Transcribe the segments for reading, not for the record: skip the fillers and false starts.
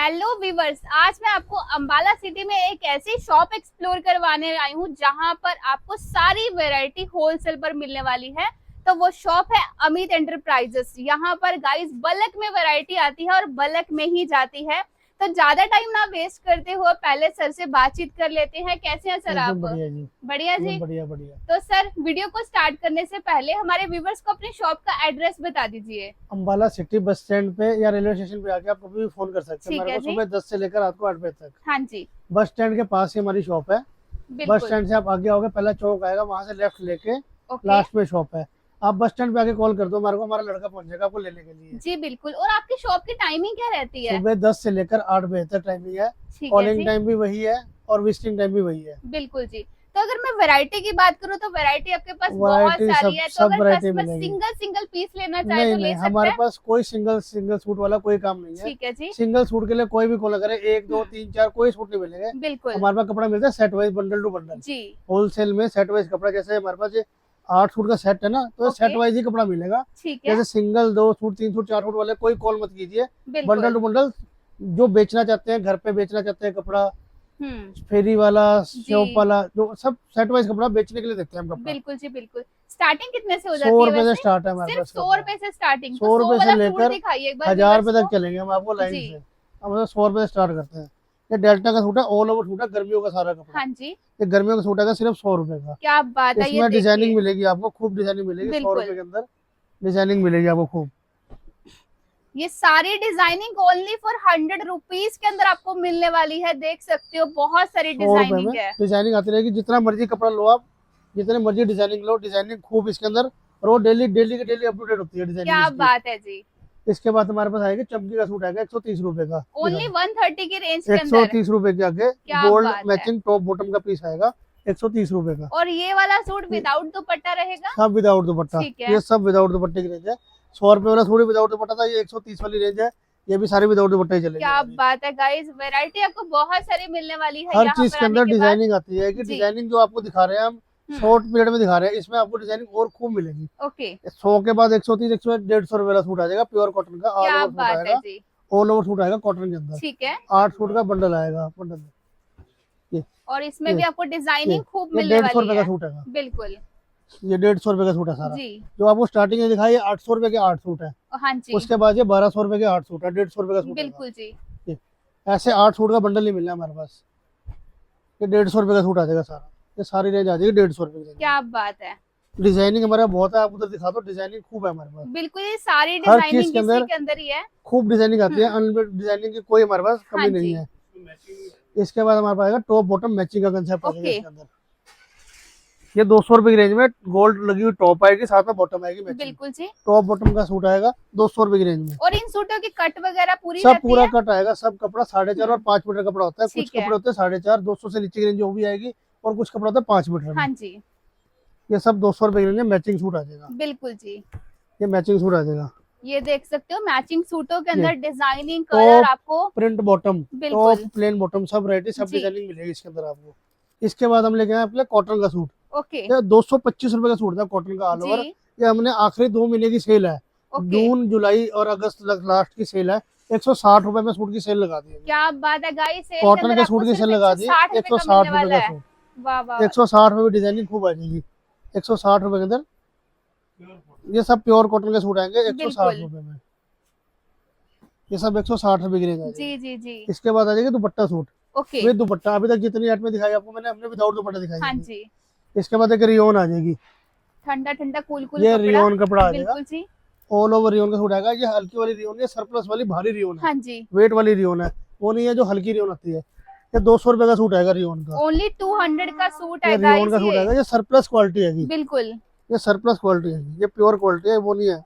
Hello viewers, आज मैं आपको अंबाला सिटी में एक ऐसी शॉप एक्सप्लोर करवाने आई हूँ जहाँ पर आपको सारी वैरायटी होलसेल पर मिलने वाली है। तो वो शॉप है अमित एंटरप्राइजेस। यहाँ पर गाइस बल्क में वैरायटी आती है और बल्क में ही जाती है। तो ज्यादा टाइम ना वेस्ट करते हुए पहले सर से बातचीत कर लेते हैं। कैसे हैं सर आप? बढ़िया जी। बढ़िया जी। बढ़िया बढ़िया। तो सर, वीडियो को स्टार्ट करने से पहले हमारे व्यूवर्स को अपनी शॉप का एड्रेस बता दीजिए। अंबाला सिटी बस स्टैंड पे या रेलवे स्टेशन पे आके आप कभी भी फोन कर सकते हैं। ठीक हमारे है को जी। सुबह 10 से लेकर रात को 8 बजे तक। हाँ जी, बस स्टैंड के पास ही हमारी शॉप है। बस बिल्कुल। स्टैंड से आप आगे आओगे, पहला चौक आएगा, वहाँ से लेफ्ट लेके ओके लास्ट में शॉप है। आप बस स्टैंड पे आके कॉल कर दो, हमारे को हमारा लड़का पहुंच जाएगा आपको लेने के लिए। जी बिल्कुल। और आपकी शॉप की टाइमिंग क्या रहती है? सुबह 10 से लेकर 8 बजे तक टाइमिंग है। ठीक है कॉलिंग जी, टाइम भी वही है और विजिटिंग टाइम भी वही है। बिल्कुल जी। तो अगर मैं वैरायटी की बात करूं तो वैरायटी आपके पास बहुत वैरायटी सारी सब है। तो सब अगर वैरायटी कस्टमर मिलेगी। सिंगल सिंगल पीस लेना चाहे नहीं तो ले नहीं, सकते हमारे हैं। पास कोई सिंगल सूट वाला कोई काम नहीं है। ठीक है जी, सिंगल सूट के लिए कोई भी कॉल करे, 1 2 3 4 कोई सूट नहीं मिलेंगे। बिल्कुल हमारे पास कपड़ा मिलता है set wise, bundle to bundle. जी। होलसेल में सेट वाइज कपड़ा, जैसे हमारे पास ये 8 सूट का सेट है ना, तो ओके, सेट वाइज ही कपड़ा मिलेगा। ठीक है, जैसे सिंगल 2 सूट 3 सूट 4 सूट वाले कोई कॉल मत कीजिए। बंडल बिल्कुल। टू बंडल जो बेचना चाहते हैं, घर पे बेचना चाहते हैं कपड़ा, हम्म, फेरी वाला, शॉप जी वाला, जो सब सेट वाइज कपड़ा बेचने के लिए देते हैं हम कपड़ा। बिल्कुल जी, बिल्कुल। स्टार्टिंग कितने से हो 100 जाती है रुपए से वैसे? स्टार्ट है हमारे सिर्फ पास 100 कपड़ा। रुपए से स्टार्टिंग। तो 100 100 रुपए से वाला सूट लेकर दिखाइए एक बार 1000 व्यूवर्स रुपए तक को। चलेंगे हम आपको लाइन जी, से। हम 100 रुपए से स्टार्ट करते हैं। ये डेल्टा का सूट है, ऑल ओवर सूट है, गर्मियों का सारा कपड़ा। हाँ जी, ये गर्मियों का सूट है सिर्फ 100 रुपए का। क्या बात है, ये इसमें डिजाइनिंग देखिए। मिलेगी आपको, खूब डिजाइनिंग मिलेगी। 100 रुपए बिल्कुल, के अंदर डिजाइनिंग मिलेगी आपको खूब। ये सारी डिजाइनिंग ओनली फॉर 100 रुपीज के अंदर आपको मिलने वाली है। देख सकते हो बहुत सारी 100 रुपए में डिजाइनिंग है। डिजाइनिंग आती रहेगी। जितना मर्जी कपड़ा लो आप, जितने मर्जी डिजाइनिंग लो, डिजाइनिंग खूब इसके अंदर। और वो डेली डेली की डेली अपटूडेट होती है डिजाइनिंग क्या इसकी। बात है जी। इसके बाद हमारे पास आएगा चमकी का सूट, आएगा 130 रुपए का। ओनली दिखाओ, 130 की रेंज के अंदर। 130 रुपए के आगे क्या गोल्ड बात है। मैचिंग टॉप बॉटम का पीस आएगा, 130 रुपए का। और ये वाला सूट विदाउट दुपट्टा रहेगा? सब विदाउट दुपट्टा। ठीक है, ये सब विदाउट दुपट्टे की रेंज है। 100 रुपए वाला थोड़ी विदाउट दुपट्टा था, ये 130 वाली रेंज है। ये भी सारी विदाउट दुपट्टा ही चलेगी क्या हमारी। बात है गाइस। वैरायटी आपको बहुत सारी मिलने वाली है हर यहाँ चीज पर के आने अंदर के बाद। डिजाइनिंग आती है कि जी, डिजाइनिंग जो आपको दिखा रहे हैं हम शॉर्ट पीरियड में दिखा रहे हैं, इसमें आपको डिजाइनिंग और खूब मिलेगी। ओके। 100 के बाद 130 100 150 रुपए वाला सूट आ जाएगा, प्योर कॉटन का। ऑल क्या ओवर सूट बात है आएगा, जी। ऑल ओवर सूट आएगा कॉटन के अंदर। ठीक है। 8 सूट का बंडल आएगा, बंडल। ये और इसमें ये भी आपको डिजाइनिंग खूब ये मिलने 150 वाली रुपए का है। सूट है। बिल्कुल ये 150 रुपए का सूट है सारा। जी। जो आपको स्टार्टिंग में दिखाई 800 रुपए के 8 सूट है। हाँ जी, उसके बाद ये 1200 रुपए के 8 सूट है, 150 रुपए का सूट है। बिल्कुल जी। ये ऐसे 8 सूट का बंडल नहीं मिलना हमारे पास। ये 150 रुपए का सूट आ जाएगा सारा। ये सारी रेंज आ जाएगी 150 रुपए की। क्या बात है। डिजाइनिंग हमारा बहुत है, आप उधर दिखा दो, डिजाइनिंग खूब है हमारे पास। बिल्कुल, ये सारी हर चीज डिजाइनिंग के इसी अंदर के अंदर ही है। खूब डिजाइनिंग आती है, अनलिमिटेड डिजाइनिंग की कोई हमारे पास हाँ कमी नहीं जी, है। इसके बाद हमारे पास आएगा टॉप बॉटम मैचिंग का कंसेप्ट आ जाएगा ओके, इसके अंदर। ये 200 रुपए की रेंज में गोल्ड लगी हुई टॉप आएगी, साथ में बॉटम आएगी मैचिंग। बिल्कुल जी। टॉप बॉटम का सूट आएगा 200 रुपए की रेंज में। और इन सूटों की कट वगैरह पूरी सब रहती पूरा है? कट आएगा, सब कपड़ा 4.5 और 5 मीटर कपड़ा होता है। कुछ ठीक है, कपड़े होते हैं 4.5 200 से नीचे की रेंज वो भी आएगी, और कुछ कपड़ा होता है 5 मीटर हाँ में। जी, ये सब 200 रुपए की रेंज में मैचिंग सूट आ जाएगा। बिल्कुल जी। ये मैचिंग सूट आ जाएगा। ये देख सकते हो मैचिंग सूटों के अंदर डिजाइनिंग कलर टॉप आपको। प्रिंट बॉटम, बिल्कुल टॉप प्लेन बॉटम, सब वैरायटी सब जी, डिजाइनिंग मिलेगी इसके अंदर आपको। इसके बाद हम लेके आए अपने कॉटन का सूट। ओके ये 225 रुपए का सूट था कॉटन का ऑल ओवर। जी, ये हमने आखिरी 2 महीने की सेल है, ओके। जून जुलाई और अगस्त लास्ट की सेल है, 160 रुपए में सूट की सेल लगा दी है। क्या बात है गाइस, सेल के कॉटन अंदर के आपको सूट की सिर्फ सेल लगा दी 160 रुपए का 160 मिलने रुपए वाला का है। सूट। वाह वाह, 160 रुपए में डिजाइनिंग खूब आ जाएगी। 160 रुपए के अंदर ये सब प्योर कॉटन के सूट आएंगे 160 बिल्कुल रुपए में। ये सब 160 रुपए की रेंज आ जी जाएगी। जी जी, इसके बाद आ जाएगी दुपट्टा सूट। ओके। विद दुपट्टा, अभी तक जितनी आइटमें दिखाई आपको मैंने, हमने विदाउट दुपट्टा दिखाई हाँ है। जी, इसके बाद एक रियोन आ जाएगी। ठंडा ठंडा कूल कूल ये कपड़ा। रियोन कपड़ा आ जाएगा, बिल्कुल जी, ऑल ओवर रियोन का सूट आएगा। ये हल्की वाली रियोन है, सरप्लस वाली भारी रियोन है, हाँ जी। वेट वाली रियोन है, वो नहीं है जो हल्की रियोन आती है। ये 200 रुपए का सूट आएगा रियोन का। ओनली 200 का सूट ये है रियोन गाइस का सूट ये। आएगा, ये सरप्लस क्वालिटी है। बिल्कुल, ये सरप्लस क्वालिटी है, ये प्योर क्वालिटी है, वो नहीं है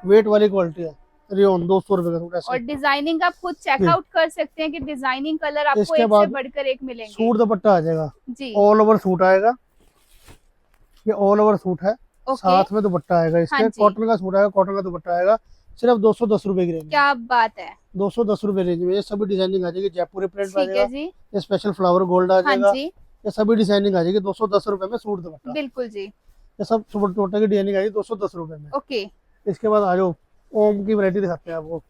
वेट वाली क्वालिटी है। रियोन 200 रुपए का सूट और ऐसे। डिजाइनिंग आप खुद चेकआउट कर सकते हैं कि डिजाइनिंग कलर आपको इसके एक से बाद बढ़कर एक मिलेंगे। सूट दुपट्टा आ जाएगा, जी, ऑल ओवर सूट आएगा। ये ऑल ओवर सूट है, ओके। साथ में दुपट्टा आएगा हाँ इसके। जी, कॉटन का सूट आएगा, कॉटन का दुपट्टा आएगा, सिर्फ 210 रुपए की रेंज में। क्या बात है। 210 रुपए रेंज में ये सभी डिजाइनिंग आ जाएगी। जयपुरी प्रिंट आ ठीक है जाएगा, जी, ये स्पेशल फ्लावर गोल्ड आ हाँ जाएगा, जी, ये सभी डिजाइनिंग आ जाएगी 210 रुपए में। सूट दुपट्टा बिल्कुल जी, ये सब दुपट्टे की डिजाइनिंग आएगी 210 रुपए में। ओके। इसके बाद आ जाओ, ओम की वैरायटी दिखाते हैं आपको।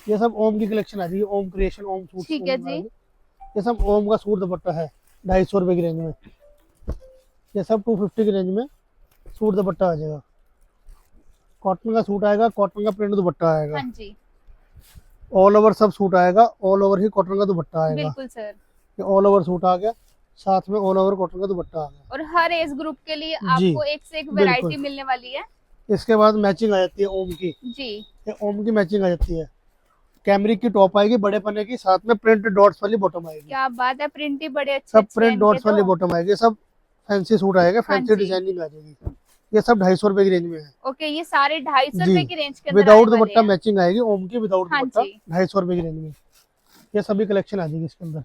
ये सब ओम की कलेक्शन आ जाएगी, ओम क्रिएशन, ओम सूट। ठीक है जी। ये सब ओम का सूट दुपट्टा है 250 रुपए की रेंज में। ये सब 250 की रेंज में सूट दुपट्टा आ जाएगा। कॉटन का सूट आएगा, कॉटन का प्रिंट दुपट्टा आएगा। हाँ जी, ऑल ओवर सब सूट आएगा, ऑल ओवर ही कॉटन का दुपट्टा आएगा। बिल्कुल सर। ये ऑल ओवर सूट आ गया, साथ में ऑल ओवर कॉटन का दुपट्टा आ गया। और हर एज ग्रुप के लिए जी, आपको एक से एक वैरायटी बिल्कुल। मिलने वाली है। इसके बाद मैचिंग आ जाती है ओम की। जी, ये ओम की मैचिंग आ जाती है। कैमरिक की टॉप आएगी बड़े पन्ने की, साथ में प्रिंट डॉट्स वाली बॉटम आएगी। क्या बात है, प्रिंट ही बड़े अच्छे सब अच्छे प्रिंट हैं डॉट्स इनके वाली तो। बॉटम आएगी। सब फैंसी सूट आएगा, हाँ फैंसी जी। डिजाइनिंग आ जाएगी। ये सब 250 रुपए की रेंज में है। ओके, ये सारे 250 जी, रुपए की रेंज के अंदर विदाउट आने वाले दुपट्टा हैं। मैचिंग आएगी ओम की, विदाउट हाँ दुपट्टा जी। 250 रुपए की रेंज में। ये सभी कलेक्शन आ जाएगी इसके अंदर।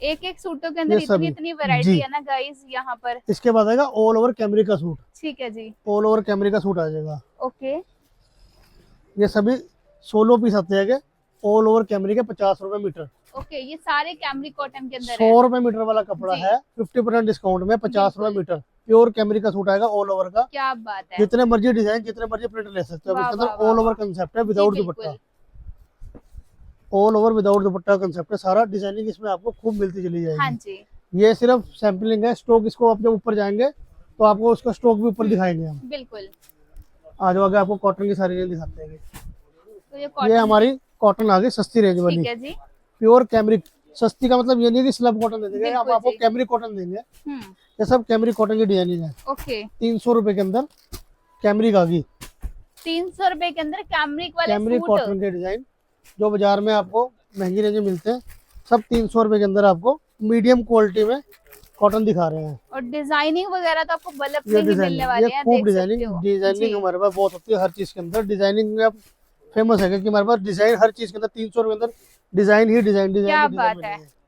एक एक सूटों के अंदर ये सभी। इतनी इतनी वैरायटी जी। है ना गाइस यहाँ पर। इसके बाद आएगा ऑल ओवर कैमरिक का सूट। ठीक है जी। ऑल ओवर कैमरिक का सूट आ जाएगा। ओके, ये सभी 16 पीस आते हैं। ऑल ओवर कैमरिक है, 50 रुपए मीटर। ओके, ये सारे कैमरिक कॉटन के अंदर 100 है। रुपए मीटर वाला कपड़ा जी। है, 50% डिस्काउंट में 50 रुपए बिल्कुल। मीटर। प्योर कैमरिक का सूट आएगा ऑल ओवर का। क्या बात है। जितने मर्जी डिजाइन, जितने मर्जी प्रिंट ले सकते हो। वाह, इसके अंदर वाह, वाह, ऑल ओवर वाह। कंसेप्ट है, जी, विदाउट बिल्कुल। दुपट्टा। ऑल ओवर विदाउट दुपट्टा कंसेप्ट है सारा। डिजाइनिंग इसमें आपको खूब मिलती चली हाँ जाएगी। जी, ये सिर्फ सैम्पलिंग है, स्टॉक इसको आप जब ऊपर जाएंगे तो आपको उसका स्टॉक भी ऊपर दिखाएंगे हम। बिल्कुल। आज आगे आपको कॉटन की सारी रेंज दिखाते हैं। तो ये ये कॉटन, हमारी कॉटन आ गई सस्ती रेंज वाली, ठीक है जी। Pure cambric. सस्ती का मतलब ये नहीं कि स्लब कॉटन दे देंगे, हम बिल्कुल आपको जी। कैमरिक कॉटन देंगे। हम्म, ये सब कैमरिक कॉटन की डिजाइनिंग है। ओके। 300 रुपए के अंदर कैमरिक आ गई। 300 रुपए के अंदर कैमरिक वाले कैमरिक सूट। कॉटन के डिजाइन जो बाजार में आपको महंगी रेंज में मिलते हैं, सब 300 रुपए के अंदर आपको मीडियम क्वालिटी में कॉटन दिखा रहे हैं। और डिजाइनिंग वगैरह तो आपको बल्ब ये में ही मिलने डिजाइनिंग, वाले ये हैं, खूब देख सकते डिजाइनिंग हो। डिजाइनिंग जी। हमारे पास बहुत होती है हर चीज के अंदर। डिजाइनिंग में अब फेमस है कि हमारे पास डिजाइन हर चीज के अंदर 300 रुपए के अंदर डिजाइन ही डिजाइन क्या डिजाइन बात डिजाइन है। मिलेंगे।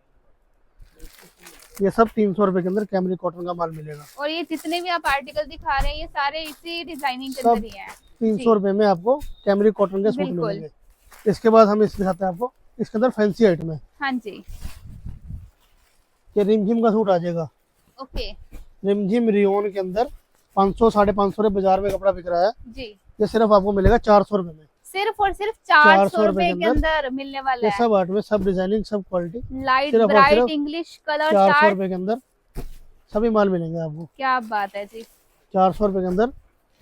ये सब 300 रुपए के अंदर कैमरिक कॉटन का माल मिलेगा। और ये जितने भी आप आर्टिकल दिखा रहे हैं ये सारे इसी डिजाइनिंग के सब अंदर ही हैं। 300 रुपए में आपको कैमरिक कॉटन के सूट बिल्कुल। मिलेंगे। इसके बाद हम इस दिखाते हैं आपको, इसके अंदर फैंसी आइटम है। हाँ जी, ये रिमझिम का सूट आ जाएगा। ओके रिमझिम रियोन के अंदर 500 550 रुपए बाजार में कपड़ा बिक रहा है। जी। ये सिर्फ आपको मिलेगा 400 रुपए में। सिर्फ और सिर्फ 400 400 रुपए रुपए के अंदर मिलने वाला ये है। सब आर्ट में, सब डिजाइनिंग, सब क्वालिटी, लाइट सिर्फ और ब्राइट सिर्फ इंग्लिश कलर 400 चार्ट। रुपए के अंदर सभी माल मिलेंगे आपको। क्या बात है जी। 400 रुपए के अंदर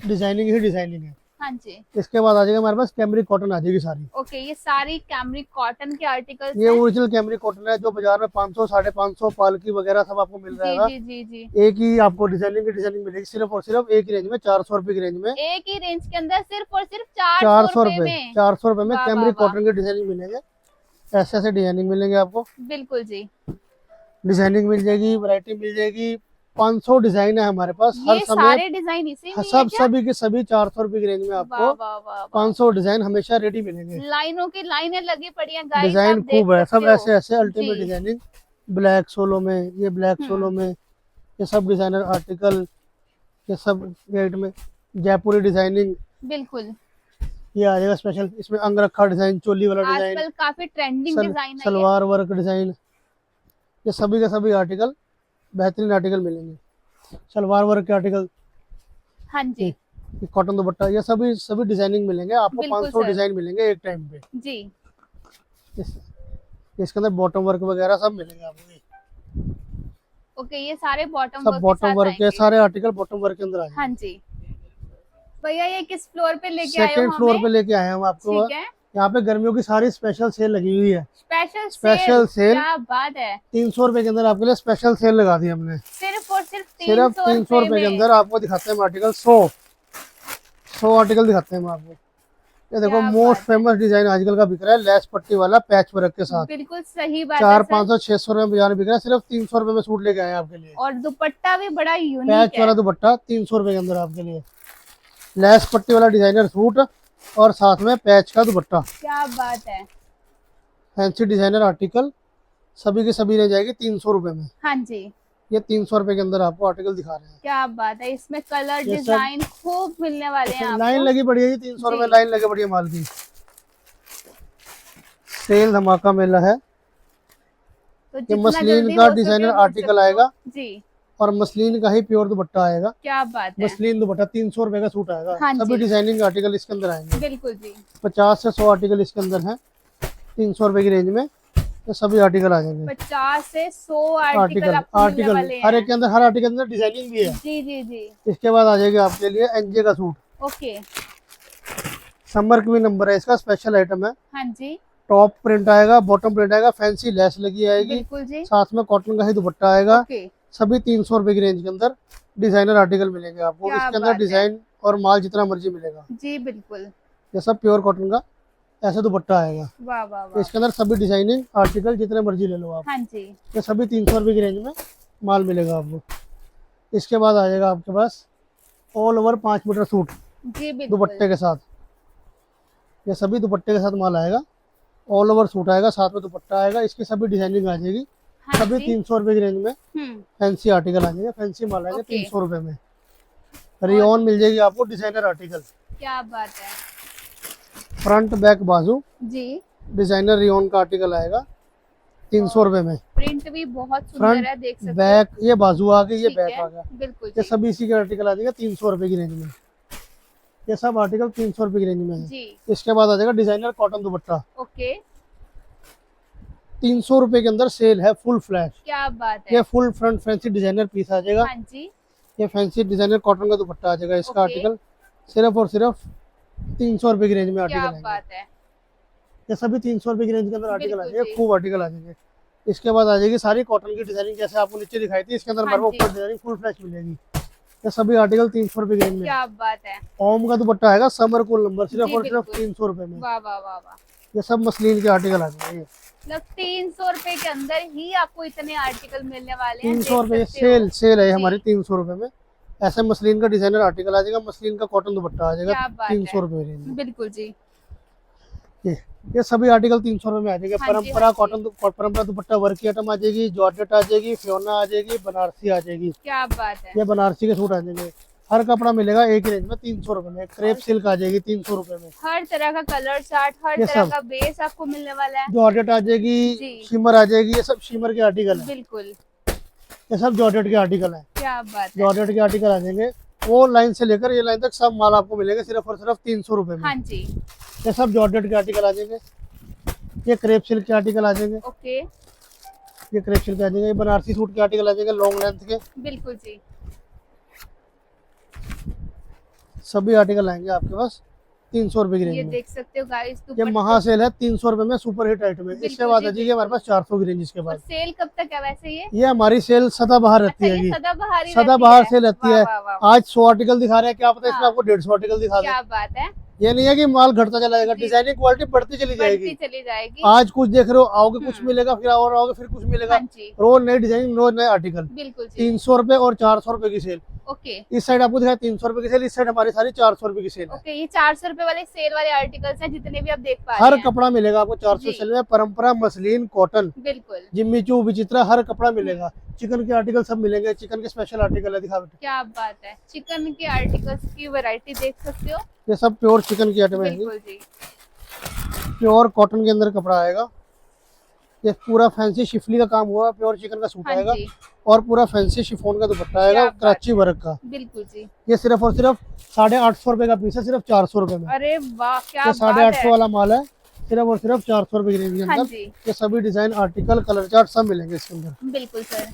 डिजाइनिंग ही डिजाइनिंग है। हाँ जी, इसके बाद आ जाएगा हमारे पास कैमरिक कॉटन आ जाएगी सारी। ओके, ये सारी कैमरिक कॉटन के आर्टिकल्स ये हैं। ओरिजिनल कैमरिक कॉटन है जो बाजार में 500 550 पालकी वगैरह सब आपको मिल जी रहेगा। जी जी जी। एक ही आपको डिजाइनिंग की डिजाइनिंग मिलेगी, सिर्फ और सिर्फ एक ही रेंज में 400 रुपए की रेंज में। एक ही रेंज के अंदर सिर्फ और सिर्फ 400 400 रुपए रुपए में। 400 रुपए में वाह, कैमरिक वाह, वाह। कॉटन की डिजाइनिंग मिलेंगे। ऐसे ऐसे डिजाइनिंग मिलेंगे आपको। बिल्कुल जी। डिजाइनिंग मिल जाएगी, वैरायटी मिल जाएगी। 500 डिजाइन है हमारे पास हर ये समय। सारे डिजाइन इसी में है सब क्या? सभी के सभी 400 रुपए की रेंज में वाह आपको वाह वाह वाह। 500 डिजाइन हमेशा रेडी मिलेंगे। लाइनों की लाइनें लगी पड़ी हैं गाइस, डिजाइन आप देख खूब है, सब सकते हो। ऐसे ऐसे अल्टीमेट जी। डिजाइनिंग। ब्लैक सोलो में, ये ब्लैक सोलो में, ये सब डिजाइनर आर्टिकल, ये सब रेट में। जयपुरी डिजाइनिंग बिल्कुल। ये आ जाएगा स्पेशल। इसमें अंगरखा डिजाइन, चोली वाला डिजाइन, आजकल काफी ट्रेंडिंग डिजाइन है ये। सलवार वर्क डिजाइन, ये सभी के सभी आर्टिकल बेहतरीन आर्टिकल मिलेंगे। सलवार वर्क के आर्टिकल, हाँ जी ये कॉटन दुपट्टा, ये सभी सभी डिजाइनिंग मिलेंगे आपको। बिल्कुल 500 सर। डिजाइन मिलेंगे एक टाइम पे। जी। इसके अंदर बॉटम वर्क वगैरह सब मिलेंगे आपको। ओके, ये सारे बॉटम सब वर्क बॉटम वर्क के सारे आर्टिकल बॉटम वर्क के अंदर आएंगे। हाँ जी। भैया ये किस फ्लोर पे लेके आए हो सेकंड फ्लोर हमें? पे लेके आए हैं हम आपको। ठीक है। यहाँ पे गर्मियों की सारी स्पेशल सेल लगी हुई है। Special sale. क्या बात है। 300 रुपए के अंदर आपके लिए स्पेशल सेल लगा दी हमने। सिर्फ और सिर्फ सिर्फ 300 रुपए के अंदर आपको दिखाते हैं हम आर्टिकल। 100 आर्टिकल दिखाते हैं हम आपको। ये देखो क्या मोस्ट बात है। फेमस डिजाइन आजकल का बिक रहा है, लेस पट्टी वाला पैच वर्क के साथ। बिल्कुल सही बात 400 है सर। 500 600 रुपए में बाजार में बिक रहा है, सिर्फ 300 रुपए में सूट लेके आए हैं आपके लिए। और दुपट्टा भी बड़ा यूनिक पैच है। वाला दुपट्टा 300 रुपए के अंदर आपके लिए। लेस पट्टी वाला डिजाइनर सूट और साथ में पैच का दुपट्टा। क्या बात है। फैंसी डिजाइनर आर्टिकल सभी के सभी रह जाएगी 300 रुपए में। हाँ जी। ये 300 रुपए के अंदर आपको आर्टिकल दिखा रहे हैं। क्या बात है, इसमें कलर ये सब- डिजाइन खूब मिलने वाले हैं लाइन आपको। लगी पड़ी है जी, 300 रुपए जी। लाइन लगी पड़ी है माल की। सेल धमाका मेला है। तो ये जितना मसलिन जल्दी का हो सके डिजाइनर हो आर्टिकल सकते हो। आएगा जी। और मसलिन का ही प्योर दुपट्टा आएगा। क्या बात है, मसलिन दुपट्टा 300 रुपए का सूट आएगा। हाँ सभी जी। डिजाइनिंग आर्टिकल इसके अंदर आएंगे। बिल्कुल जी। 50 से 100 आर्टिकल इसके अंदर है, 300 रुपए की रेंज में ये सभी आर्टिकल आ जाएंगे। 50 से 100 आर्टिकल आर्टिकल आपको मिलने आर्टिकल वाले हर हैं। एक के अंदर, हर आर्टिकल के अंदर डिजाइनिंग भी है। जी जी जी। इसके बाद आ जाएगा आपके लिए एनजे का suit. Okay. Summer queen number है इसका, स्पेशल आइटम है। हाँ जी। टॉप प्रिंट आएगा, बॉटम प्रिंट आएगा, फैंसी लेस लगी आएगी, बिल्कुल जी। साथ में कॉटन का ही दुपट्टा आएगा। ओके। सभी 300 रुपए की रेंज के अंदर डिजाइनर आर्टिकल मिलेंगे आपको। क्या इसके अंदर बात है। डिजाइन और माल जितना मर्जी मिलेगा। जी बिल्कुल। ये सब प्योर कॉटन का ऐसा दुपट्टा आएगा। वाह वाह वाह। इसके अंदर सभी डिजाइनिंग आर्टिकल जितने मर्जी ले लो आप। हाँ जी। ये सभी 300 रुपए की रेंज में माल मिलेगा आपको। इसके बाद आ जाएगा आपके पास ऑल ओवर 5 मीटर सूट जी बिल्कुल। दुपट्टे के साथ। ये सभी दुपट्टे के साथ माल आएगा, ऑल ओवर सूट आएगा, साथ में दुपट्टा आएगा। इसकी सभी डिजाइनिंग आ जाएगी। हाँ सभी जी। 300 रुपए की रेंज में फैंसी आर्टिकल आ जाएंगे, फैंसी माल आएंगे। ओके। 300 रुपए में रियोन मिल जाएगी आपको, डिजाइनर आर्टिकल। क्या बात है फ्रंट बैक बाजू जी। डिजाइनर रियोन का आर्टिकल आएगा 300 रुपए में। प्रिंट भी बहुत सुंदर फ्रंट है, देख सकते हो। बैक, ये बाजू आ गई, ये ठीक बैक है, आ गया। बिल्कुल ये जी। सभी इसी के आर्टिकल आ जाएगा 300 रुपए की रेंज में। ये सब आर्टिकल 300 रुपए की रेंज में है। जी। इसके बाद आ जाएगा डिजाइनर कॉटन दुपट्टा। ओके। 300 रुपए के अंदर सेल है, फुल फ्लैश। क्या बात है। ये full front fancy designer piece आ जाएगा। हाँ जी। ये फैंसी डिजाइनर कॉटन का दुपट्टा आ जाएगा। इसका ओके। आर्टिकल सिर्फ और सिर्फ 300 रुपए की रेंज में क्या आर्टिकल आएंगे। बात है। ये सभी 300 रुपए की रेंज के अंदर आर्टिकल आ बिल्कुल जाएंगे, जी। खूब आर्टिकल आ जाएंगे। इसके बाद आ जाएगी सारी कॉटन की डिजाइनिंग, जैसे आपको नीचे दिखाई थी। इसके अंदर हाँ हमारे जी। ऊपर डिजाइनिंग फुल फ्लैश मिलेगी। ये सभी आर्टिकल 300 रुपए की रेंज में। क्या बात है। ओम का दुपट्टा आएगा, समर कूल नंबर, सिर्फ जी, और सिर्फ बिल्कुल। 300 रुपए में। वाह वाह वाह वाह। ये सब मसलिन के आर्टिकल आ जाएंगे। मतलब 300 रुपए के अंदर ही आपको इतने आर्टिकल मिलने वाले हैं। 300 रुपए देख सकते हो। सेल है जी। हमारी 300 रुपए में। ऐसे मसलिन का डिजाइनर आर्टिकल आ जाएगा, मसलिन का कॉटन दुपट्टा आ जाएगा क्या बात 300 है। रुपए रेंज में। बिल्कुल जी। ये सभी आर्टिकल 300 रुपए में आ जाएंगे। हाँ जी, परंपरा हाँ जी। परंपरा दुपट्टा वर्क की आइटम आ जाएगी, जॉर्जेट आ जाएगी, फियोना आ जाएगी, बनारसी आ जाएगी। क्या बात है। ये बनारसी के सूट आ जाएंगे। हर कपड़ा मिलेगा एक रेंज में 300 रुपए में। क्रेप सिल्क आ जाएगी 300 रुपए में। हर तरह का कलर चार्ट, हर ये तरह सब। का बेस आपको मिलने वाला है। जॉर्जेट आ जाएगी, जी। शिमर आ जाएगी। ये सब शिमर के आर्टिकल है। बिल्कुल। ये सब जॉर्जेट के आर्टिकल है। क्या बात है। जॉर्जेट के आर्टिकल आ जाएंगे। वो लाइन से लेकर ये लाइन तक सब माल आपको मिलेगा सिर्फ और सिर्फ 300 रुपए में। हाँ जी। ये सब जॉर्जेट के आर्टिकल आ जाएंगे। ये क्रेप सिल्क के आर्टिकल आ जाएंगे। ओके। ये क्रेप सिल्क के आ जाएंगे। ये बनारसी सूट के आर्टिकल आ जाएंगे, लॉन्ग लेंथ के। बिल्कुल जी। सभी आर्टिकल आएंगे आपके पास 300 रुपए की ये रेंज में। देख सकते हो गाइस, ये महा सेल है 300 रुपए में, सुपर हिट आइटम है। बिल्कुल इसके बाद जी, आ जाएगी हमारे पास 400 की रेंज। इसके और बाद सेल कब तक है वैसे ये हमारी सेल सदाबहार रहती अच्छा, ये है। सदाबहार ही सदाबहार रहती है। सेल रहती वाह, है। वाह, वाह, वाह। आज 100 आर्टिकल दिखा रहे हैं, क्या पता इसमें हाँ। आपको 150 आर्टिकल दिखा दे। क्या बात है। ये नहीं है कि माल घटता चला जाएगा, जी। डिजाइनिंग क्वालिटी बढ़ती चली बढ़ती जाएगी। चली जाएगी। आज कुछ देख रहे हो, आओगे कुछ हम्म। मिलेगा, फिर और आओगे फिर कुछ मिलेगा। हाँ जी। रोज नई डिजाइनिंग, रोज नए आर्टिकल। बिल्कुल जी। 300 रुपए और 400 रुपए की सेल। ओके। इस साइड आपको दिखाया 300 रुपए की सेल, इस साइड हमारी सारी 400 रुपए की सेल है। ओके, ये 400 रुपए वाले सेल वाले आर्टिकल्स हैं जितने भी आप देख पा रहे हर हैं। कपड़ा मिलेगा आपको 400 जी। सेल में। परंपरा, मसलिन, कॉटन, बिल्कुल। जिम्मी चू, विचित्रा, हर कपड़ा मिलेगा। चिकन के आर्टिकल सब मिलेंगे। चिकन के स्पेशल आर्टिकल है, दिखा बेटा। क्या बात है। चिकन के आर्टिकल्स की वैरायटी देख सकते हो। ये सब प्योर चिकन की आइटम है। बिल्कुल जी। प्योर कॉटन के अंदर कपड़ा आएगा। ये पूरा फैंसी शिफली का काम हुआ, प्योर चिकन का सूट हाँ आएगा। जी। और पूरा फैंसी शिफॉन का दुपट्टा आएगा, क्या बात कराची वर्क का। बिल्कुल जी। ये सिर्फ और सिर्फ 850 रुपए का पीस है, सिर्फ 400 रुपए में। अरे वाह, क्या ये बात 850 है। वाला माल है, सिर्फ और सिर्फ 400 रुपए की रेंज के हाँ अंदर। जी। ये सभी डिजाइन, आर्टिकल, कलर चार्ट सब मिलेंगे इसके अंदर। बिल्कुल सर।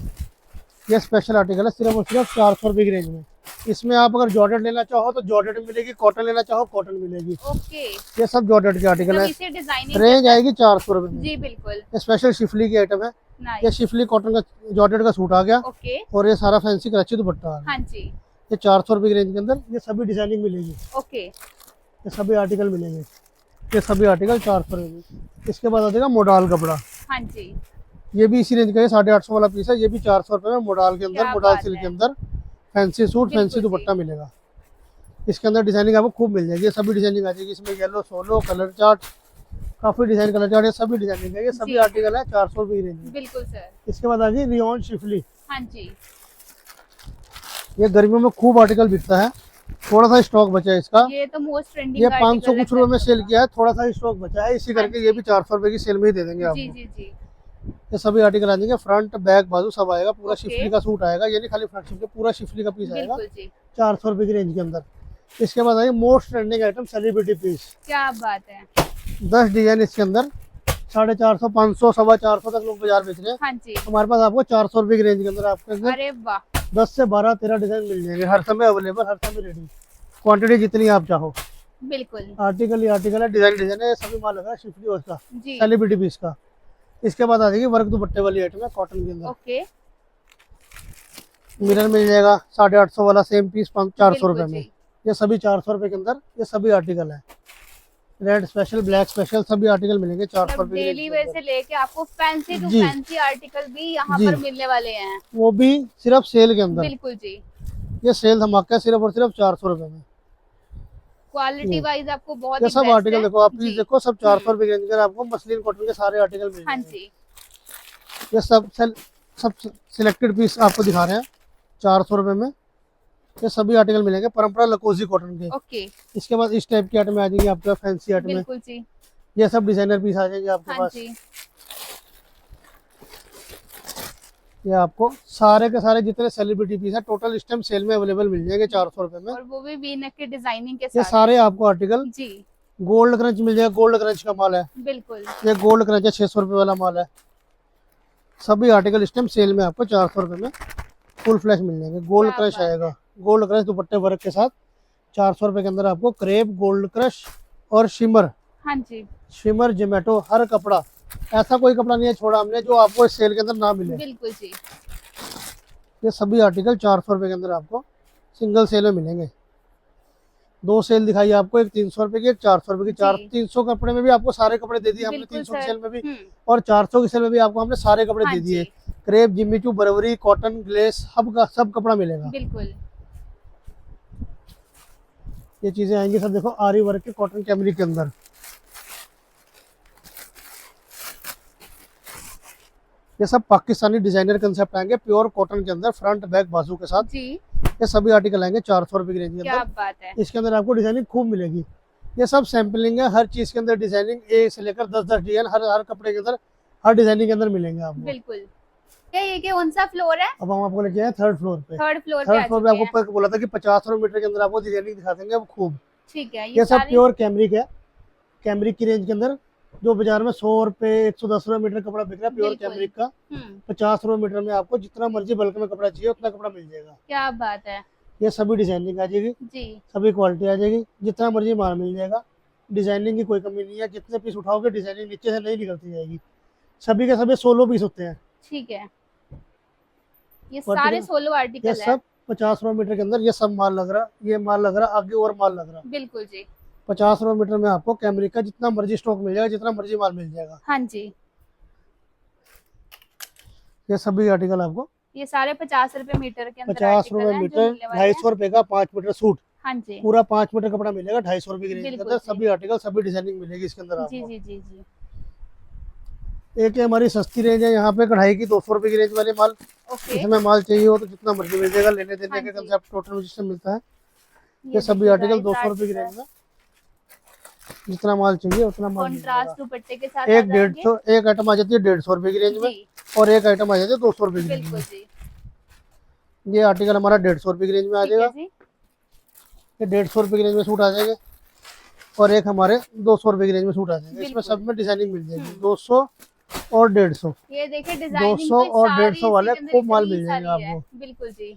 ये स्पेशल आर्टिकल है, सिर्फ और सिर्फ 400 रुपए की रेंज में। इसमें आप अगर जॉर्जेट लेना चाहो तो जॉर्जेट मिलेगी, कॉटन लेना चाहो कॉटन मिलेगी। ओके। ये सब जॉर्जेट के आर्टिकल मतलब है। इसे डिजाइनिंग रेंज आएगी 400 रुपए में। जी बिल्कुल। ये स्पेशल शिफली की आइटम है। ये नाइस। शिफली कॉटन का जॉर्जेट का सूट आ गया। ओके। और ये सारा फैंसी कराची दुपट्टा आ गया। हाँ जी। ये 400 रुपए की रेंज के अंदर ये सभी डिजाइनिंग मिलेगी। ओके। ये सभी आर्टिकल मिलेंगे। ये सभी आर्टिकल 400 रुपए में। इसके बाद आ जाएगा मोडाल कपड़ा। हाँ जी। ये भी इसी रेंज का है, 850 वाला पीस है। ये भी 400 रुपए में मोडाल के अंदर, क्या मोडाल बात सिल्क है। के अंदर फैंसी सूट, बिल्कुल फैंसी जी। दुपट्टा मिलेगा। इसके अंदर डिजाइनिंग आपको खूब मिल जाएगी। ये सभी डिजाइनिंग आ जाएगी इसमें। येलो, सोलो, कलर चार्ट, काफी डिजाइन, कलर चार्ट, ये सभी डिजाइनिंग है। ये सभी जी। आर्टिकल है 400 रुपए की रेंज में। बिल्कुल सर। इसके बाद आ गई रियोन शिफली। हाँ जी। ये गर्मियों में खूब आर्टिकल बिकता है, थोड़ा सा स्टॉक बचा है इसका। ये तो मोस्ट ट्रेंडिंग ये 500 कुछ रुपए में सेल किया है, थोड़ा सा स्टॉक बचा है, इसी करके ये भी 400 रुपए की सेल में ही दे देंगे जी आपको। जी जी। ये सभी आर्टिकल आ जाएंगे, फ्रंट बैक बाजू सब आएगा, पूरा Okay. शिफली का सूट आएगा, ये नहीं खाली फ्रंट शिफली, पूरा शिफली का पीस आएगा बिल्कुल जी, 400 रुपए की रेंज के अंदर। इसके बाद आएंगे most trending item celebrity piece, क्या बात है। 10 डिजाइन इसके अंदर, 450, 500, 450 तक लोग बाजार बेच रहे हैं। हाँ जी, हमारे पास आपको 400 रुपए की रेंज के अंदर आपके अंदर अरे वाह, 10 से 12, 13 डिजाइन मिल जाएंगे, हर समय अवेलेबल, हर समय रेडी, क्वांटिटी जितनी आप चाहो। बिल्कुल आर्टिकल ही आर्टिकल है, डिजाइन डिजाइन है, सभी माल लगा शिफली और का जी, सेलिब्रिटी पीस का। इसके बाद आ जाएगी वर्क दुपट्टे वाली आइटम है कॉटन के अंदर, ओके, मिरर मिल जाएगा 850 वाला सेम पीस 400 रुपए बिल्कुल में। जी, ये सभी 400 रुपए के अंदर ये सभी आर्टिकल है, रेड स्पेशल, ब्लैक स्पेशल, सभी आर्टिकल मिलेंगे 400 मतलब रुपए की डेली रेंज वेयर के से अंदर। लेके आपको फैंसी टू जी। फैंसी आर्टिकल भी यहाँ जी। पर मिलने वाले हैं। वो भी सिर्फ सेल के अंदर, बिल्कुल जी, ये सेल धमाका है, सिर्फ और सिर्फ 400 रुपए में। क्वालिटी ये वाइज आपको बहुत ये ही सब बेस्ट आर्टिकल है। देखो, आप पीस जी, देखो, सब 400 रुपए की रेंज के अंदर आपको मसलिन कॉटन के सारे आर्टिकल मिल हाँ जाएंगे। जी, ये सब सिलेक्टेड पीस आपको दिखा रहे हैं 400 रुपए में। ये सभी आर्टिकल मिलेंगे परंपरा लकोजी कॉटन के। ओके, इसके बाद इस टाइप की आइटम आ जाएंगी आपके फैंसी आइटम में, बिल्कुल जी, ये सब डिजाइनर पीस आ जाएंगे आपके हाँ पास। जी, ये आपको सारे के सारे जितने सेलिब्रिटी पीस है टोटल इस टाइम सेल में अवेलेबल मिल जाएंगे 400 रुपए में। और वो भी वी नेक की डिजाइनिंग के ये साथ। सारे आपको आर्टिकल जी, गोल्ड क्रंच मिल जाएगा, गोल्ड क्रंच का माल है, बिल्कुल, ये गोल्ड क्रंच है 600 रुपए वाला माल है। सभी आर्टिकल इस टाइम सेल में आपको 400 रुपए में फुल फ्लैश मिल जाएंगे। गोल्ड क्या क्रश बात आएगा, गोल्ड क्रश दुपट्टे वर्क के साथ 400 रुपए के अंदर आपको क्रेप, गोल्ड क्रश और शिमर, हाँ जी, शिमर जोमेटो, हर कपड़ा, ऐसा कोई कपड़ा नहीं है छोड़ा हमने जो आपको इस सेल के अंदर ना मिले। बिल्कुल जी, ये सभी आर्टिकल 400 रुपए के अंदर आपको सिंगल सेल में मिलेंगे। दो सेल दिखाई आपको, एक 300 रुपए की, एक 400 रुपए की। चार जी। 300 कपड़े में भी आपको सारे कपड़े दे दिए हमने, बिल्कुल 300 की सर। सेल में भी, हम्म, और 400 की सेल में भी आपको हमने सारे कपड़े हाँ दे दिए। जी, क्रेप, जिम्मीचू, बरवरी, कॉटन, ग्लेस, सब कपड़ा मिलेगा। बिल्कुल, ये चीजें आएंगी सब देखो आरी वर्क के कॉटन कैमरी के अंदर। ये सब पाकिस्तानी डिजाइनर कंसेप्ट आएंगे प्योर कॉटन के अंदर, फ्रंट बैक बाजू के साथ। जी, ये सभी आर्टिकल आएंगे 400 रुपए की रेंज के क्या अंदर। बात है। इसके अंदर आपको डिजाइनिंग खूब मिलेगी। ये सब सैम्पलिंग है, हर चीज के अंदर डिजाइनिंग, ए से लेकर 10-10 डिजाइन हर कपड़े के अंदर, हर डिजाइनिंग के अंदर मिलेंगे आपको। बिल्कुल, क्या ये कौन सा फ्लोर है? अब हम आपको लेके आए थर्ड फ्लोर पे। थर्ड फ्लोर पे थर्ड आ फ्लोर पे चुके हैं। आपको बोला था कि 50 मीटर के अंदर आपको डिजाइनिंग दिखा देंगे अब खूब। ठीक है, ये सब सारी- प्योर कैमरिक है, कैमरिक की रेंज के अंदर, जो बाजार में 100 रुपए 110 रुपए मीटर कपड़ा बिक रहा है प्योर बिल्कुल। कैमरिक का, हम्म, 50 रुपए मीटर में आपको जितना मर्जी बल्क में कपड़ा चाहिए उतना कपड़ा मिल जाएगा। क्या बात है। ये सभी डिजाइनिंग आ जाएगी, जी, सभी क्वालिटी आ जाएगी, जितना मर्जी माल मिल जाएगा। डिजाइनिंग की कोई कमी नहीं है, जितने पीस उठाओगे डिजाइनिंग नीचे से नहीं निकलती जाएगी। सभी के सभी 16 पीस होते हैं। ठीक है, ये और सारे ठीक 16 ये आर्टिकल है। सब 50 रुपए मीटर के अंदर ये सब माल लग रहा, ये माल लग रहा, आगे और माल लग रहा। बिल्कुल जी, 50 रुपए मीटर में आपको कैमरिक का जितना मर्जी स्टॉक मिल जाएगा, जितना मर्जी माल मिल जाएगा। हाँ जी, ये सभी आर्टिकल आपको ये सारे 50 रुपए मीटर के अंदर 50 आर्टिकल रुपए हैं जो मीटर, मिलने वाले हैं। 250 रुपए का 5 मीटर सूट, हाँ जी, पूरा 5 मीटर कपड़ा मिलेगा 250 रुपए की रेंज के बिल्कुल अंदर। जी। सभी आर्टिकल, सभी डिजाइनिंग मिलेगी इसके अंदर जी आपको। जी जी जी, एक ये हमारी सस्ती रेंज है यहाँ पे कढ़ाई की, 200 रुपए की रेंज वाले माल। ओके। इसमें माल चाहिए हो तो जितना मर्जी मिल जाएगा, लेने देने हाँ के जी। कंसेप्ट टोटल सिस्टम मिलता है। ये सभी देखिए आर्टिकल guys, 200 रुपए की आर्टिकल रेंज में, जितना माल चाहिए उतना माल मिल जाएगा। कॉन्ट्रास्ट दुपट्टे के साथ एक आ जाएंगे। 150, एक आइटम आ जाती है 150 रुपए की रेंज में, जी, और एक आइटम आ जाती है 200 रुपए की रेंज बिल्कुल में। जी, ये आर्टिकल हमारा 150 रुपए की रेंज में आ ठीक है जाएगा। जी, ये 150 रुपए की रेंज में सूट आ जाएंगे, और एक हमारे 200 रुपए की रेंज में सूट आ जाएंगे। इसमें बिल्कुल। सब में डिजाइनिंग मिल जाएगी, 200 और 150। ये देखिए डिजाइनिंग 200 और 150 वाले खूब माल मिल जाएगा आपको। बिल्कुल जी,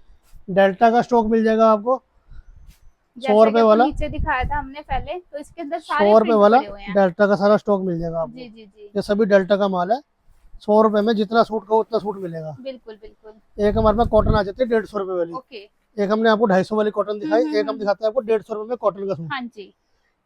डेल्टा का स्टॉक मिल जाएगा आपको, जैसे 100 रुपए कि आपको वाला, नीचे दिखाया था हमने पहले, तो इसके अंदर सारे 100 रुपए प्रिंट वाला पड़े हुए हैं। डेल्टा का सारा स्टॉक मिल जाएगा आपको। जी जी जी, ये सभी डेल्टा का माल है, 100 रुपए में जितना सूट का उतना सूट मिलेगा। बिल्कुल बिल्कुल, एक हमारे पास कॉटन आ जाती है 150 रुपए वाली, ओके। एक हमने आपको 250 वाली कॉटन दिखाई, एक हम हम्म। दिखाते हैं आपको 150 रुपए में कॉटन का सूट। हाँ जी,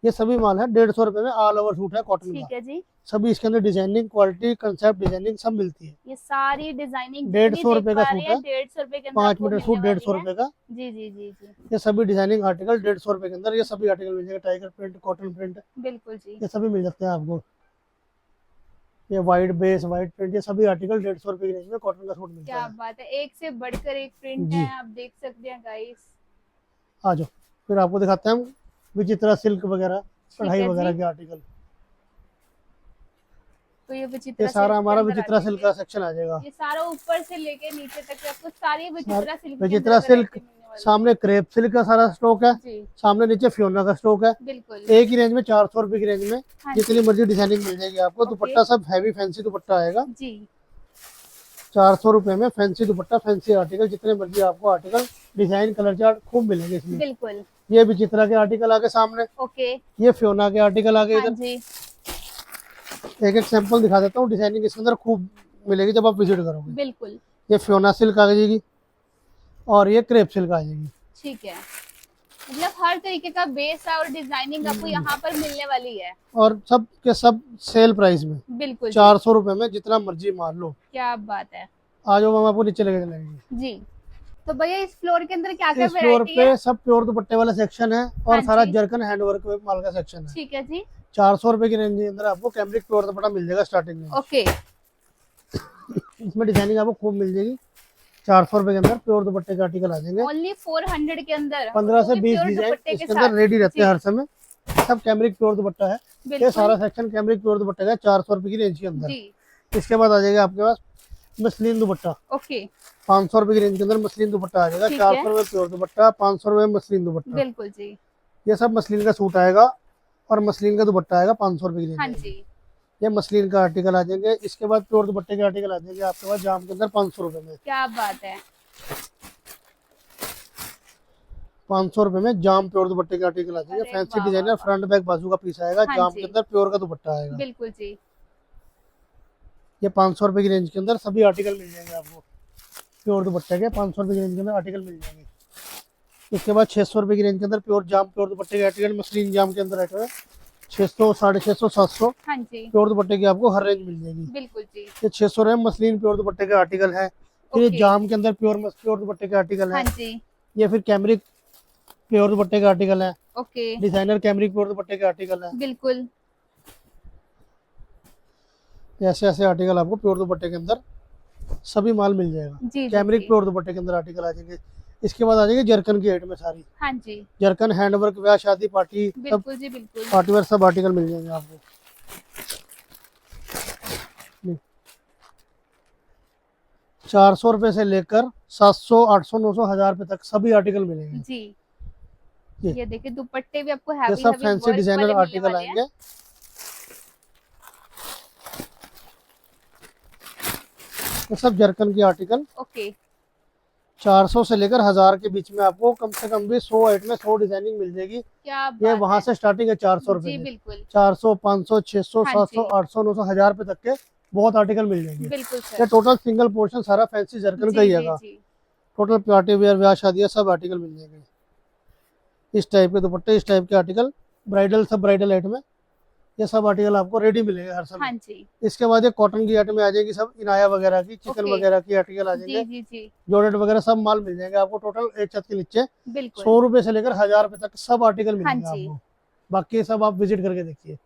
ये सभी माल है 150 रुपए में, ऑल ओवर सूट है कॉटन ठीक का। है जी, सभी इसके अंदर डिजाइनिंग, क्वालिटी, कंसेप्ट, डिजाइनिंग सब मिलती है। ये सारी डिजाइनिंग 150 रुपए का सूट है, 150 रुपए के अंदर 5 आपको मीटर सूट मिलने 150 वाली रुपए का। है। जी जी जी जी, ये सभी डिजाइनिंग आर्टिकल 150 रुपए के अंदर, ये सभी आर्टिकल मिल जाएगा। टाइगर प्रिंट, कॉटन प्रिंट, बिल्कुल जी, ये सभी मिल सकते हैं आपको। ये वाइट बेस, वाइट प्रिंट, ये सभी आर्टिकल 150 रुपए की रेंज में कॉटन का सूट मिलता क्या है। बात है, एक से बढ़कर एक प्रिंट जी। है, आप देख सकते हैं गाइस। आ जाओ, फिर आपको दिखाते हैं हम विचित्रा सिल्क वगैरह, कढ़ाई है वगैरह जी। के आर्टिकल। तो ये विचित्रा ये सारा silk के हमारा अंदर आ विचित्रा सिल्क का जाएंगे। सेक्शन आ जाएगा। ये सारा ऊपर से लेके नीचे तक आपको सारी विचित्रा सिल्क विचित्रा सिल्क, सामने क्रेप सिल्क का सारा स्टॉक है, जी सामने नीचे फियोना का स्टॉक है। बिल्कुल। एक ही रेंज में 400 रुपए की रेंज में हाँ जी। जितनी मर्जी डिजाइनिंग मिल जाएगी आपको। ओके। दुपट्टा सब हैवी फैंसी दुपट्टा आएगा। जी 400 रुपए में फैंसी दुपट्टा, फैंसी आर्टिकल, जितने मर्जी आपको आर्टिकल, डिजाइन, कलर चार्ट खूब मिलेंगे इसमें। बिल्कुल। ये विचित्रा के आर्टिकल आगे सामने, ओके। ये फियोना के आर्टिकल आगे हाँ इधर। जी एक एक सैंपल दिखा देता हूँ, डिजाइनिंग इसके अंदर खूब मिलेगी जब आप विजिट करोगे। बिल्कुल ये फियोना सिल्क आ जाएगी और ये क्रेप सिल्क आ जाएगी। ठीक है, मतलब हर तरीके का बेस और डिजाइनिंग आपको यहाँ पर मिलने वाली है। और सब के सब सेल प्राइस में, बिल्कुल 400 रुपए में जितना मर्जी मार लो। क्या बात है आज वो हम आपको नीचे लेके चलेंगे। जी। तो भैया इस फ्लोर के अंदर क्या क्या इस फ्लोर वैरायटी है? पे सब प्योर दुपट्टे वाला सेक्शन है और हाँ सारा जी। जरकन हैंडवर्क माल का सेक्शन है। ठीक है जी। 400 रुपए की रेंज के अंदर आपको कैमरिक प्योर दुपट्टा मिल जाएगा स्टार्टिंग में। ओके इसमें डिजाइनिंग आपको खूब मिल जाएगी। 400 रुपए के अंदर प्योर दुपट्टे के आर्टिकल आ जाएंगे। ओनली 400 के अंदर 15 से वो भी 20 pure डिजाइन दुपट्टे के इसके अंदर साथ। रेडी रहते हैं जी, हर समय। सब कैमरिक प्योर दुपट्टा है। ये बिल्कुल सारा सेक्शन कैमरिक प्योर दुपट्टे का है, 400 रुपए की रेंज के अंदर। जी। इसके बाद आ जाएगा आपके पास मसलिन दुपट्टा। ओके 500 रुपए की रेंज के अंदर मसलिन दुपट्टा आ जाएगा। ठीक 400 रुपए प्योर दुपट्टा, 500 रुपए मसलिन दुपट्टा। बिल्कुल जी। ये सब मसलिन का सूट आएगा और मसलिन का दुपट्टा आएगा 500 रुपए की रेंज हाँ में। जी ये मसलिन का आर्टिकल आ जाएंगे। इसके बाद प्योर दुपट्टे के आर्टिकल आ जाएंगे आपके पास जाम के अंदर 500 रुपए में। क्या बात है। 500 रुपए में जाम प्योर दुपट्टे के आर्टिकल आ जाएंगे। अरे फैंसी वाह, डिजाइनर वाह, फ्रंट बैक बाजू का पीस आएगा। हाँ जाम जी। के अंदर प्योर का दुपट्टा आएगा। बिल्कुल जी। ये 500 रुपए की रेंज के अंदर सभी आर्टिकल मिल जाएंगे आपको। प्योर दुपट्टे के 500 रुपए की रेंज के अंदर आर्टिकल मिल जाएंगे। इसके बाद 600 रुपए की रेंज के अंदर प्योर जाम प्योर दुपट्टे के आर्टिकल, मसलिन जाम के अंदर आइटम है। 600, 650, 700 हाँ जी प्योर दुपट्टे की आपको हर रेंज मिल जाएगी। बिल्कुल जी। ये 600 रुपए मसलिन प्योर दुपट्टे के आर्टिकल है। फिर ये ओके। जाम के अंदर प्योर दुपट्टे के आर्टिकल हाँ है। जी ये फिर कैमरिक प्योर दुपट्टे के आर्टिकल है। ओके डिजाइनर कैमरिक प्योर दुपट्टे के आर्टिकल है। बिल्कुल ऐसे ऐसे आर्टिकल आपको प्योर दुपट्टे के अंदर सभी माल मिल जाएगा। जी जी कैमरिक जी। प्योर दुपट्टे के अंदर आर्टिकल आ जाएंगे। इसके बाद आ जाएंगे जरकन की आइटम में सारी। हाँ जी जरकन हैंडवर्क, ब्याह शादी, पार्टी, सब बिल्कुल जी बिल्कुल। पार्टी वेयर सब आर्टिकल मिल जाएंगे आपको। 400 रुपए से लेकर 700, 800, 900, 1000 रुपए तक सभी आर्टिकल मिलेंगे। जी ये। ये देखिए दुपट्टे भी आपको ये हैवी सब हैवी फैंसी वर्क डिजाइनर वाले मिलने आर्टिकल वाले हैं। आएंगे। ये सब जरकन की आर्टिकल ओके 400 से लेकर 1000 के बीच में आपको कम से कम भी 100 आइटम में 100 डिजाइनिंग मिल जाएगी। क्या ये बात वहां है। से स्टार्टिंग है 400 रुपए जी से। बिल्कुल 400, 500, 600, हाँ 700, जी। 800, 900, 1000 रुपए तक के बहुत आर्टिकल मिल जाएंगे। बिल्कुल ये सर। टोटल सिंगल पोर्शन सारा फैंसी जरकन का ही जी है। जी टोटल पार्टी वेयर, ब्याह शादी सब आर्टिकल मिल जाएंगे। इस टाइप के दुपट्टे, इस टाइप के आर्टिकल, ब्राइडल, सब ब्राइडल आइटम है। ये सब आर्टिकल आपको रेडी मिलेंगे हर समय। हाँ जी इसके बाद ये कॉटन की आइटम आ जाएगी, सब इनाया वगैरह की, चिकन ओके। वगैरह की आर्टिकल आ जी जाएंगे। जी जी जॉर्जेट वगैरह सब माल मिल जाएंगे आपको। टोटल एक छत के नीचे बिल्कुल 100 रुपए से लेकर 1000 रुपए तक सब आर्टिकल हाँ मिलेंगे जी। आपको। बाकी सब आप विजिट करके देखिए।